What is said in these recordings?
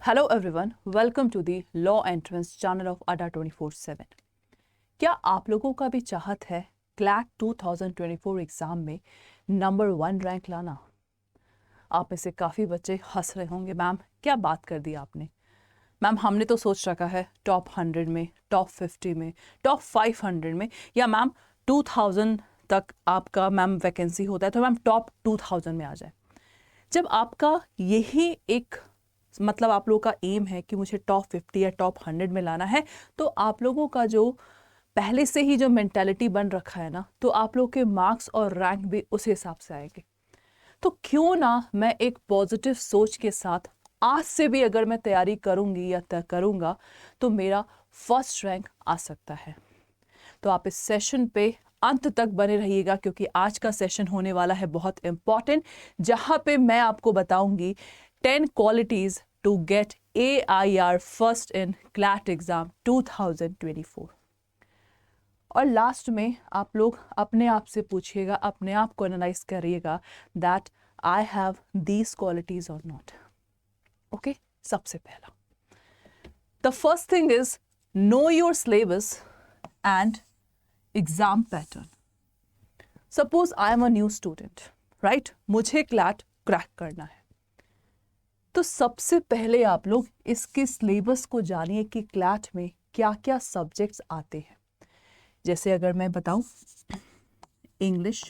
Hello everyone, welcome to the Law Entrance channel of ADA 24/7। क्या आप लोगों का भी चाहत है क्लैट 2024 एग्जाम में नंबर 1 रैंक लाना? आप में से काफ़ी बच्चे हंस रहे होंगे, मैम क्या बात कर दी आपने। मैम हमने तो सोच रखा है टॉप 100 में, टॉप 50 में, टॉप 500 में, या मैम 2000 तक आपका मैम वैकेंसी होता है तो मैम टॉप 2000 में आ जाए। जब आपका यही एक मतलब आप लोगों का एम है कि मुझे टॉप 50 या टॉप 100 में लाना है, तो आप लोगों का जो पहले से ही जो मेंटालिटी बन रखा है ना, तो आप लोग के मार्क्स और रैंक भी उस हिसाब से आएंगे। तो क्यों ना मैं एक पॉजिटिव सोच के साथ आज से भी अगर मैं तैयारी करूंगी या तय करूंगा तो मेरा फर्स्ट रैंक आ सकता है। तो आप इस सेशन पे अंत तक बने रहिएगा क्योंकि आज का सेशन होने वाला है बहुत इंपॉर्टेंट, जहां पे मैं आपको बताऊंगी 10 qualities to get AIR first in CLAT exam 2024। और लास्ट में आप लोग अपने आप से पूछिएगा, अपने आप को एनालाइज करिएगा that I have these qualities और नॉट। ओके, सबसे पहला the first thing is know your syllabus and exam pattern. Suppose I am a new student, right, मुझे क्लैट क्रैक करना है, तो सबसे पहले आप लोग इसके सिलेबस को जानिए कि क्लैट में क्या क्या सब्जेक्ट्स आते हैं। जैसे अगर मैं बताऊं, English,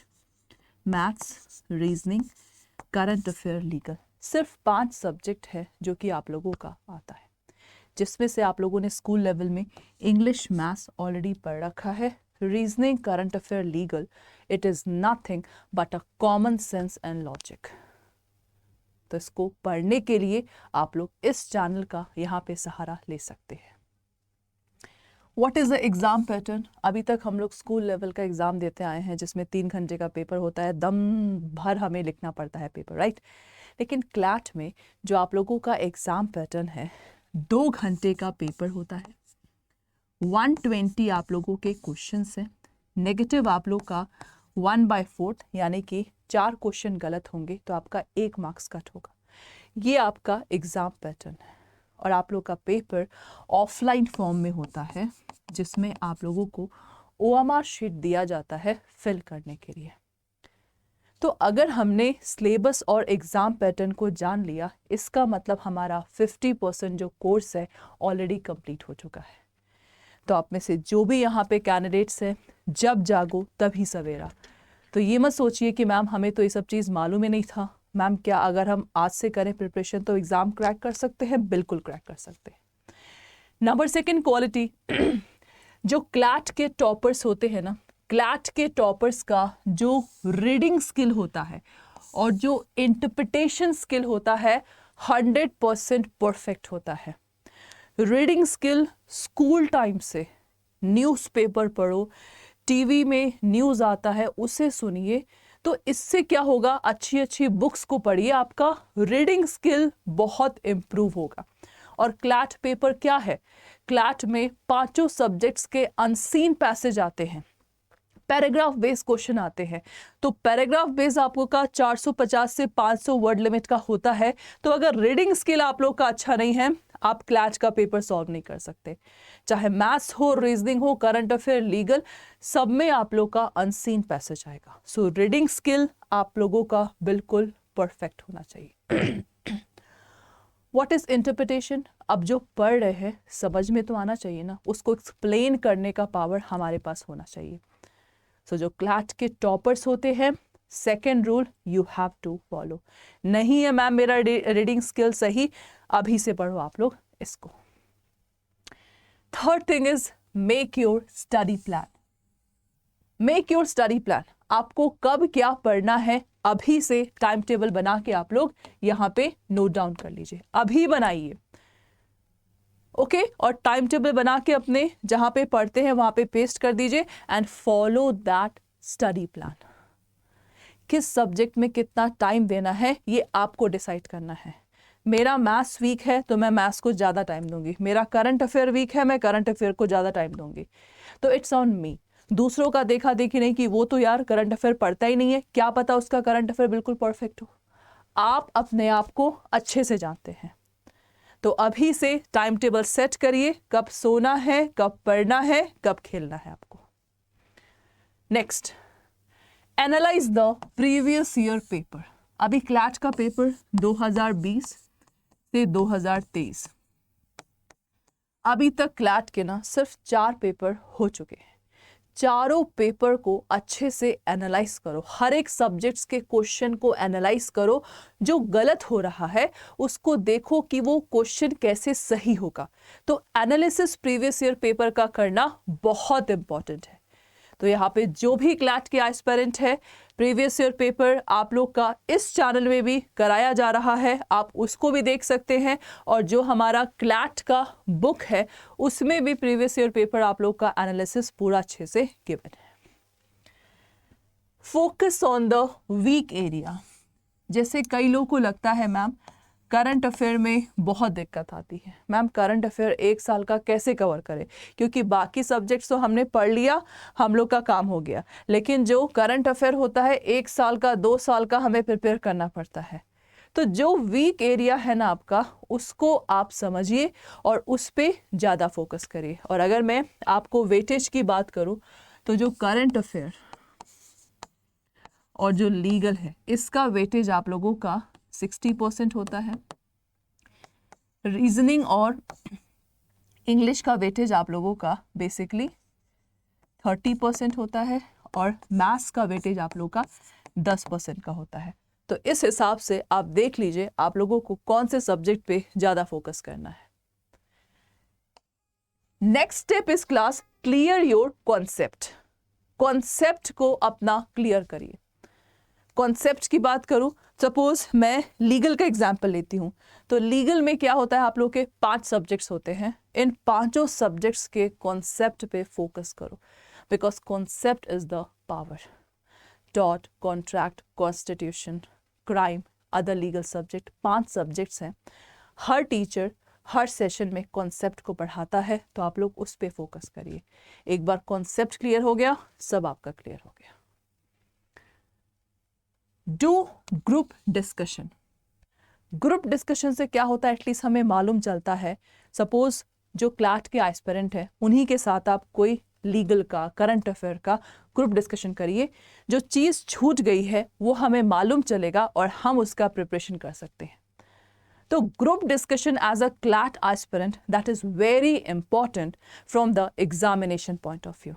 maths, reasoning, current affair, legal, सिर्फ 5 सब्जेक्ट है जो कि आप लोगों का आता है, जिसमें से आप लोगों ने स्कूल लेवल में इंग्लिश, मैथ्स ऑलरेडी पढ़ रखा है। Reasoning, current affair, legal, it is nothing but a common sense and logic. तो इसको पढ़ने के लिए आप लोग इस चैनल का यहाँ पे सहारा ले सकते हैं। What is the exam pattern? अभी तक हम लोग स्कूल लेवल का एग्जाम देते आए हैं जिसमें 3 घंटे का पेपर होता है, दम भर हमें लिखना पड़ता है पेपर, राइट। लेकिन क्लैट में जो आप लोगों का एग्जाम पैटर्न है, 2 घंटे का पेपर होता है, 120 आप लोगों के क्वेश्चंस हैं, नेगेटिव आप लोग का 1/4 यानी कि 4 क्वेश्चन गलत होंगे तो आपका 1 मार्क्स कट होगा। ये आपका एग्जाम पैटर्न है। और आप लोग का पेपर ऑफलाइन फॉर्म में होता है जिसमें आप लोगों को OMR शीट दिया जाता है फिल करने के लिए। तो अगर हमने सिलेबस और एग्जाम पैटर्न को जान लिया, इसका मतलब हमारा 50% जो कोर्स है ऑलरेडी कंप्लीट हो चुका है। तो आप में से जो भी यहाँ पे कैंडिडेट्स हैं, जब जागो तभी सवेरा। तो ये मत सोचिए कि मैम हमें तो ये सब चीज़ मालूम ही नहीं था। मैम क्या अगर हम आज से करें प्रिपरेशन तो एग्जाम क्रैक कर सकते हैं? बिल्कुल क्रैक कर सकते हैं। नंबर 2 क्वालिटी, जो क्लैट के टॉपर्स होते हैं ना, क्लैट के टॉपर्स का जो रीडिंग स्किल होता है और जो इंटरप्रिटेशन स्किल होता है 100% परफेक्ट होता है। रीडिंग स्किल स्कूल टाइम से, न्यूज़पेपर पढ़ो, टीवी में न्यूज़ आता है उसे सुनिए, तो इससे क्या होगा, अच्छी अच्छी बुक्स को पढ़िए, आपका रीडिंग स्किल बहुत इम्प्रूव होगा। और क्लैट पेपर क्या है, क्लैट में 5 सब्जेक्ट्स के अनसीन पैसेज आते हैं, पैराग्राफ बेस्ड क्वेश्चन आते हैं। तो पैराग्राफ बेस्ड आपको का 450 से 500 वर्ड लिमिट का होता है। तो अगर रीडिंग स्किल आप लोग का अच्छा नहीं है, आप क्लैट का पेपर सॉल्व नहीं कर सकते। चाहे मैथ्स हो, रीजनिंग हो, करंट अफेयर, लीगल, सब में आप लोग का अनसीन पैसेज आएगा। सो रीडिंग स्किल आप लोगों का बिल्कुल परफेक्ट होना चाहिए। What is interpretation? अब जो पढ़ रहे हैं समझ में तो आना चाहिए ना, उसको एक्सप्लेन करने का पावर हमारे पास होना चाहिए। सो जो क्लैट के टॉपर्स होते हैं, 2nd rule you have to follow. नहीं है मैम मेरा रीडिंग स्किल सही, अभी से पढ़ो आप लोग इसको। 3rd thing is make your study plan. Make your study plan, आपको कब क्या पढ़ना है अभी से टाइम टेबल बना के आप लोग यहाँ पे नोट डाउन कर लीजिए, अभी बनाइए। ओके, और टाइम टेबल बना के अपने जहां पे पढ़ते हैं वहां पे पेस्ट कर दीजिए and follow that study plan. किस सब्जेक्ट में कितना टाइम देना है ये आपको डिसाइड करना है। मेरा मैथ्स वीक है तो मैं मैथ्स को ज़्यादा टाइम दूंगी, मेरा करंट अफेयर वीक है, मैं करंट अफेयर को ज़्यादा टाइम दूंगी। तो इट्स ऑन मी। दूसरों का देखा देखी नहीं कि वो तो यार करंट अफेयर पढ़ता ही नहीं है, क्या पता उसका करंट अफेयर बिल्कुल परफेक्ट हो। आप अपने आप को अच्छे से जानते हैं। तो अभी से टाइम टेबल सेट करिए, कब सोना है, कब पढ़ना है, कब खेलना है आपको। Next, analyse the previous year paper. अभी क्लैट का पेपर 2020 से 2023, अभी तक क्लैट के ना सिर्फ 4 पेपर हो चुके हैं। चारों पेपर को अच्छे से एनालाइज करो, हर एक सब्जेक्ट्स के क्वेश्चन को एनालाइज करो, जो गलत हो रहा है उसको देखो कि वो क्वेश्चन कैसे सही होगा। तो एनालिसिस प्रीवियस ईयर पेपर का करना बहुत इंपॉर्टेंट है। तो यहाँ पे जो भी क्लैट के एस्पिरेंट है, प्रीवियस ईयर पेपर आप लोग का इस चैनल में भी कराया जा रहा है, आप उसको भी देख सकते हैं। और जो हमारा क्लैट का बुक है उसमें भी प्रीवियस ईयर पेपर आप लोग का एनालिसिस पूरा अच्छे से गिवन है। Focus on the weak area. जैसे कई लोगों को लगता है मैम करंट अफेयर में बहुत दिक्कत आती है, मैम करंट अफेयर 1 साल का कैसे कवर करें, क्योंकि बाकी सब्जेक्ट्स तो हमने पढ़ लिया, हम लोग का काम हो गया, लेकिन जो करंट अफेयर होता है 1 साल का 2 साल का हमें प्रिपेयर करना पड़ता है। तो जो वीक एरिया है ना आपका, उसको आप समझिए और उस पर ज़्यादा फोकस करिए। और अगर मैं आपको वेटेज की बात करूँ तो जो करंट अफेयर और जो लीगल है इसका वेटेज आप लोगों का 60% होता है। रीजनिंग और इंग्लिश का वेटेज आप लोगों का बेसिकली 30% होता है और मैथ्स का वेटेज आप लोगों का 10% का होता है। तो इस हिसाब से आप देख लीजिए आप लोगों को कौन से सब्जेक्ट पे ज़्यादा फोकस करना है। नेक्स्ट स्टेप इस class, clear your concept. Concept को अपना क्लियर करिए। कॉन्सेप्ट की बात करूं, सपोज मैं लीगल का एग्जाम्पल लेती हूं, तो लीगल में क्या होता है, आप लोग के 5 सब्जेक्ट्स होते हैं। इन 5 सब्जेक्ट्स के कॉन्सेप्ट पे फोकस करो, because concept is the power. Tort, contract, constitution, crime, other legal subject, 5 subjects हैं। हर टीचर हर सेशन में कॉन्सेप्ट को पढ़ाता है, तो आप लोग उस पे फोकस करिए। एक बार कॉन्सेप्ट क्लियर हो गया, सब आपका क्लियर हो गया। Do group discussion. Group discussion से क्या होता है, एटलीस्ट हमें मालूम चलता है। सपोज जो क्लैट के एस्पिरेंट है उन्हीं के साथ आप कोई लीगल का, करंट अफेयर का ग्रुप डिस्कशन करिए। जो चीज़ छूट गई है वो हमें मालूम चलेगा और हम उसका प्रिपरेशन कर सकते हैं। तो group discussion as a CLAT aspirant, that is very important from the examination point of view.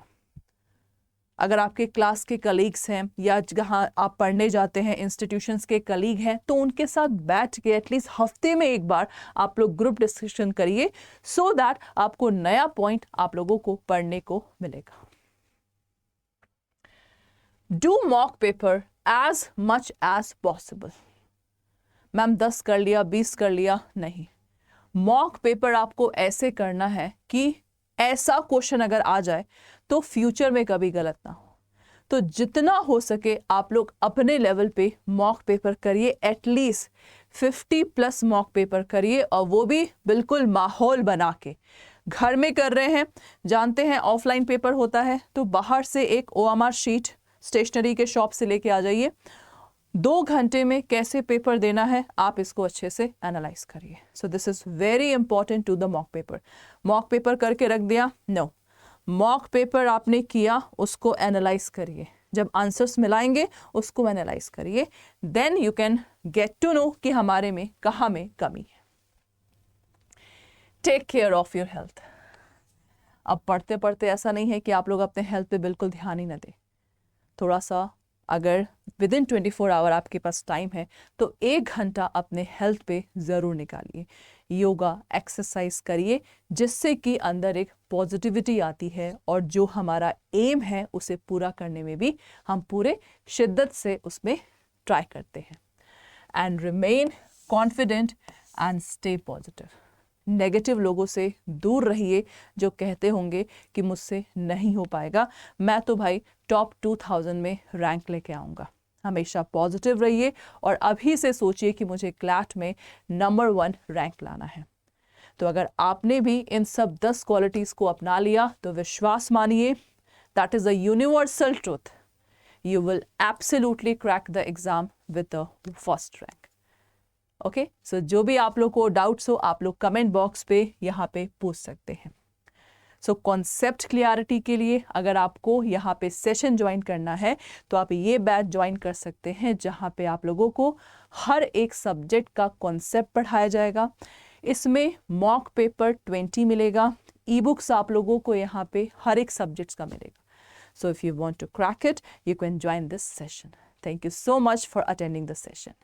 अगर आपके क्लास के कलीग्स हैं या जहाँ आप पढ़ने जाते हैं इंस्टीट्यूशंस के कलीग हैं, तो उनके साथ बैठ के एटलीस्ट हफ्ते में एक बार आप लोग ग्रुप डिस्कशन करिए, सो दैट आपको नया पॉइंट आप लोगों को पढ़ने को मिलेगा। Do mock paper as much as possible. Ma'am 10 कर लिया, 20 कर लिया, नहीं। मॉक पेपर आपको ऐसे करना है कि ऐसा क्वेश्चन अगर आ जाए तो फ्यूचर में कभी गलत ना हो। तो जितना हो सके आप लोग अपने लेवल पे मॉक पेपर करिए, एटलीस्ट 50+ मॉक पेपर करिए, और वो भी बिल्कुल माहौल बना के। घर में कर रहे हैं, जानते हैं ऑफलाइन पेपर होता है, तो बाहर से एक OMR शीट स्टेशनरी के शॉप से लेके आ जाइए। 2 घंटे में कैसे पेपर देना है आप इसको अच्छे से एनालाइज करिए। So this is very important to the mock paper. Mock paper करके रख दिया, नो। मॉक पेपर आपने किया, उसको एनालाइज करिए। जब आंसर्स मिलाएंगे उसको एनालाइज करिए, then you can get to know कि हमारे में कहाँ में कमी है। Take care of your health. अब पढ़ते पढ़ते ऐसा नहीं है कि आप लोग अपने हेल्थ पे बिल्कुल ध्यान ही ना दें। थोड़ा सा अगर विदिन 24 आवर आपके पास टाइम है तो 1 घंटा अपने हेल्थ पे ज़रूर निकालिए। योगा, एक्सरसाइज करिए, जिससे कि अंदर एक पॉजिटिविटी आती है और जो हमारा एम है उसे पूरा करने में भी हम पूरे शिद्दत से उसमें ट्राई करते हैं। And remain confident and stay positive. Negative लोगों से दूर रहिए जो कहते होंगे कि मुझसे नहीं हो पाएगा, मैं तो भाई टॉप 2000 में रैंक लेके आऊँगा। हमेशा पॉजिटिव रहिए और अभी से सोचिए कि मुझे क्लैट में नंबर 1 रैंक लाना है। तो अगर आपने भी इन सब 10 क्वालिटीज़ को अपना लिया तो विश्वास मानिए, that is a universal truth, you will absolutely crack the exam with the first rank. Okay, so जो भी आप लोग को डाउट्स हो आप लोग कमेंट बॉक्स पे यहाँ पे पूछ सकते हैं। सो कॉन्सेप्ट क्लियरिटी के लिए अगर आपको यहाँ पे सेशन ज्वाइन करना है तो आप ये बैच ज्वाइन कर सकते हैं, जहाँ पे आप लोगों को हर एक सब्जेक्ट का कॉन्सेप्ट पढ़ाया जाएगा। इसमें मॉक पेपर 20 मिलेगा, ई बुक्स आप लोगों को यहाँ पे हर एक सब्जेक्ट्स का मिलेगा। So if you want to crack it, you can join this session. Thank you so much for attending the session.